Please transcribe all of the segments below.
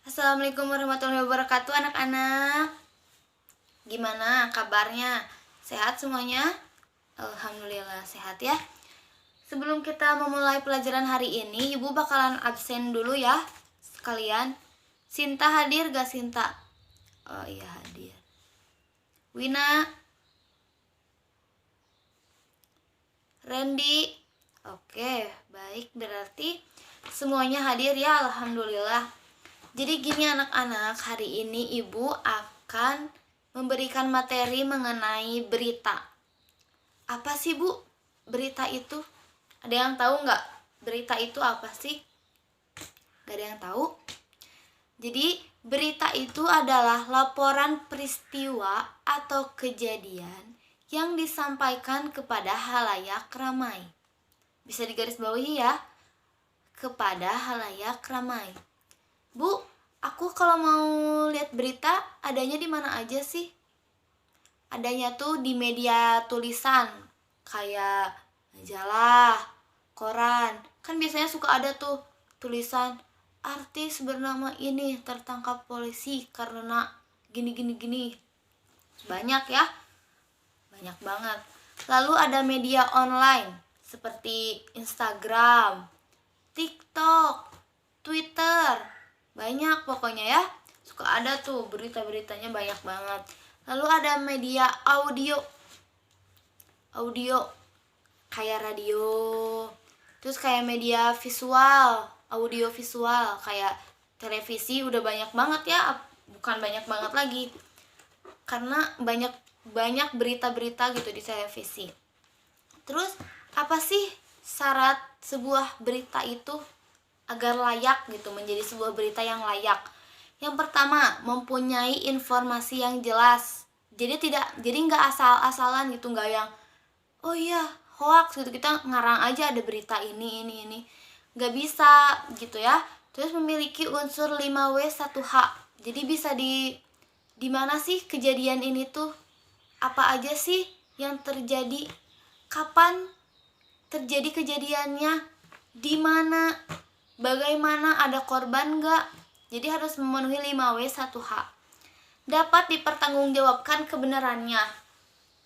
Assalamualaikum warahmatullahi wabarakatuh anak-anak. Gimana kabarnya? Sehat semuanya? Alhamdulillah sehat ya. Sebelum kita memulai pelajaran hari ini, Ibu bakalan absen dulu ya sekalian. Sinta hadir gak Sinta? Oh iya hadir. Wina, Randy. Oke, baik, berarti semuanya hadir ya, alhamdulillah. Jadi gini anak-anak, hari ini Ibu akan memberikan materi mengenai berita. Apa sih Bu berita itu? Ada yang tahu nggak berita itu apa sih? Gak ada yang tahu? Jadi berita itu adalah laporan peristiwa atau kejadian yang disampaikan kepada halayak ramai. Bisa digarisbawahi ya, kepada halayak ramai. Bu, aku kalau mau lihat berita adanya di mana aja sih? Adanya tuh di media tulisan, kayak majalah, koran. Kan biasanya suka ada tuh tulisan artis bernama ini tertangkap polisi karena gini. Banyak ya, banyak banget. Lalu ada media online seperti Instagram, TikTok, Twitter. Banyak pokoknya ya. Suka ada tuh berita-beritanya banyak banget. Lalu ada media audio. Audio kayak radio. Terus kayak media visual, audio visual kayak televisi udah banyak banget ya. Bukan banyak banget lagi. Karena banyak berita-berita gitu di televisi. Terus apa sih syarat sebuah berita itu agar layak gitu, menjadi sebuah berita yang layak? Yang pertama, mempunyai informasi yang jelas. Jadi nggak asal-asalan gitu, nggak yang oh iya hoax gitu, kita ngarang aja ada berita ini nggak bisa gitu ya. Terus memiliki unsur 5W1H. Jadi bisa di mana sih kejadian ini tuh, apa aja sih yang terjadi, kapan terjadi kejadiannya, di mana, bagaimana, ada korban nggak. Jadi harus memenuhi 5W1H. Dapat dipertanggungjawabkan kebenarannya.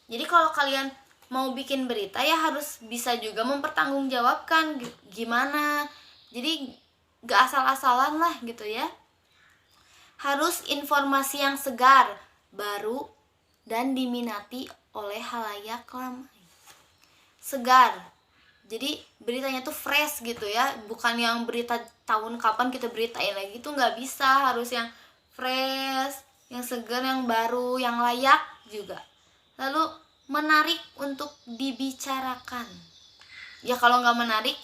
Jadi kalau kalian mau bikin berita ya harus bisa juga mempertanggungjawabkan gimana. Jadi nggak asal-asalan lah gitu ya. Harus informasi yang segar, baru, dan diminati oleh halayak ramai. Segar, jadi beritanya tuh fresh gitu ya, bukan yang berita tahun kapan kita beritain lagi, itu nggak bisa. Harus yang fresh, yang segar, yang baru, yang layak juga. Lalu menarik untuk dibicarakan. Ya kalau nggak menarik,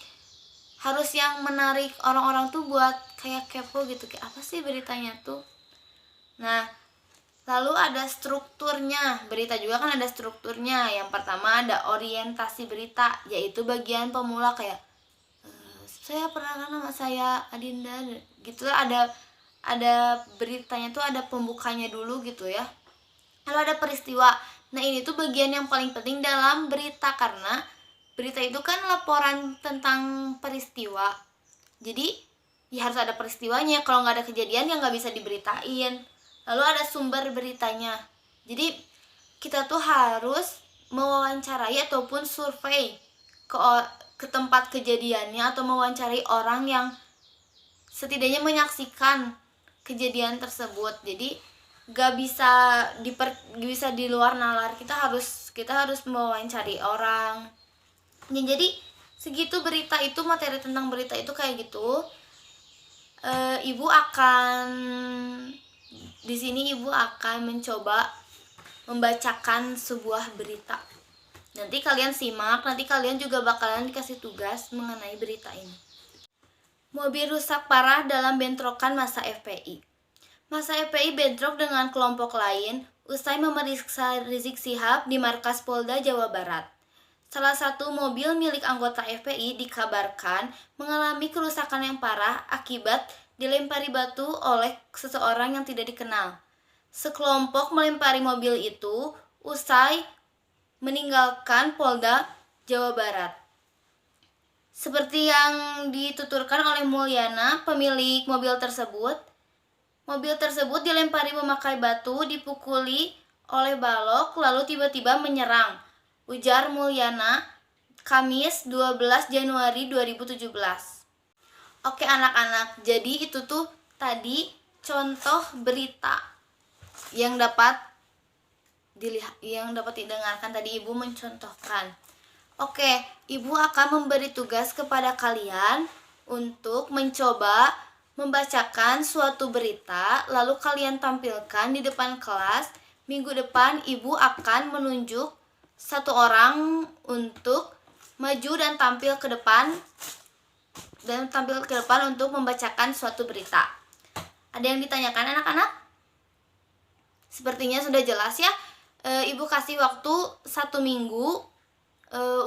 harus yang menarik orang-orang tuh buat kayak kepo gitu, kayak apa sih beritanya tuh. Nah, lalu ada strukturnya. Berita juga kan ada strukturnya. Yang pertama ada orientasi berita, yaitu bagian pemula kayak saya pernah nama saya Adinda gitu. Ada beritanya tuh ada pembukanya dulu gitu ya. Lalu ada peristiwa. Nah, ini tuh bagian yang paling penting dalam berita, karena berita itu kan laporan tentang peristiwa. Jadi ya harus ada peristiwanya. Kalau nggak ada kejadian ya nggak bisa diberitain. Lalu ada sumber beritanya. Jadi kita tuh harus mewawancarai ataupun survei ke tempat kejadiannya, atau mewawancarai orang yang setidaknya menyaksikan kejadian tersebut. Jadi gak bisa di luar nalar. Kita harus mewawancari orang. Ya, jadi segitu berita itu, materi tentang berita itu kayak gitu. Ibu akan di sini mencoba membacakan sebuah berita. Nanti kalian simak, nanti kalian juga bakalan dikasih tugas mengenai berita ini. Mobil rusak parah dalam bentrokan masa FPI. Masa FPI bentrok dengan kelompok lain usai memeriksa Rizik Syihab di markas Polda Jawa Barat. Salah satu mobil milik anggota FPI dikabarkan mengalami kerusakan yang parah akibat dilempari batu oleh seseorang yang tidak dikenal. Sekelompok melempari mobil itu usai meninggalkan Polda Jawa Barat. Seperti yang dituturkan oleh Mulyana, pemilik mobil tersebut, Mobil tersebut dilempari memakai batu, dipukuli oleh balok, lalu tiba-tiba menyerang, ujar Mulyana, Kamis 12 Januari 2017. Oke anak-anak, jadi itu tuh tadi contoh berita yang dapat didengarkan tadi. Ibu mencontohkan. Oke, Ibu akan memberi tugas kepada kalian untuk mencoba membacakan suatu berita, lalu kalian tampilkan di depan kelas. Minggu depan Ibu akan menunjuk satu orang untuk maju dan tampil ke depan untuk membacakan suatu berita. Ada yang ditanyakan anak-anak? Sepertinya sudah jelas ya. Ibu kasih waktu 1 minggu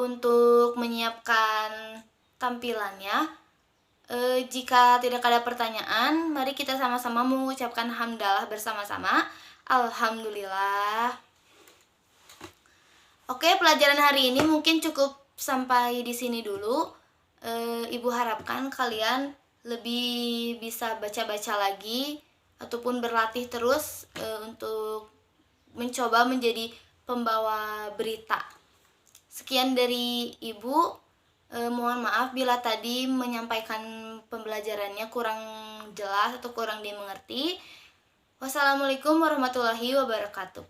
untuk menyiapkan tampilannya. Jika tidak ada pertanyaan, mari kita sama-sama mengucapkan hamdalah bersama-sama. Alhamdulillah. Oke, pelajaran hari ini mungkin cukup sampai di sini dulu. Ibu harapkan kalian lebih bisa baca-baca lagi ataupun berlatih terus untuk mencoba menjadi pembawa berita. Sekian dari Ibu. Mohon maaf bila tadi menyampaikan pembelajarannya kurang jelas atau kurang dimengerti. Wassalamualaikum warahmatullahi wabarakatuh.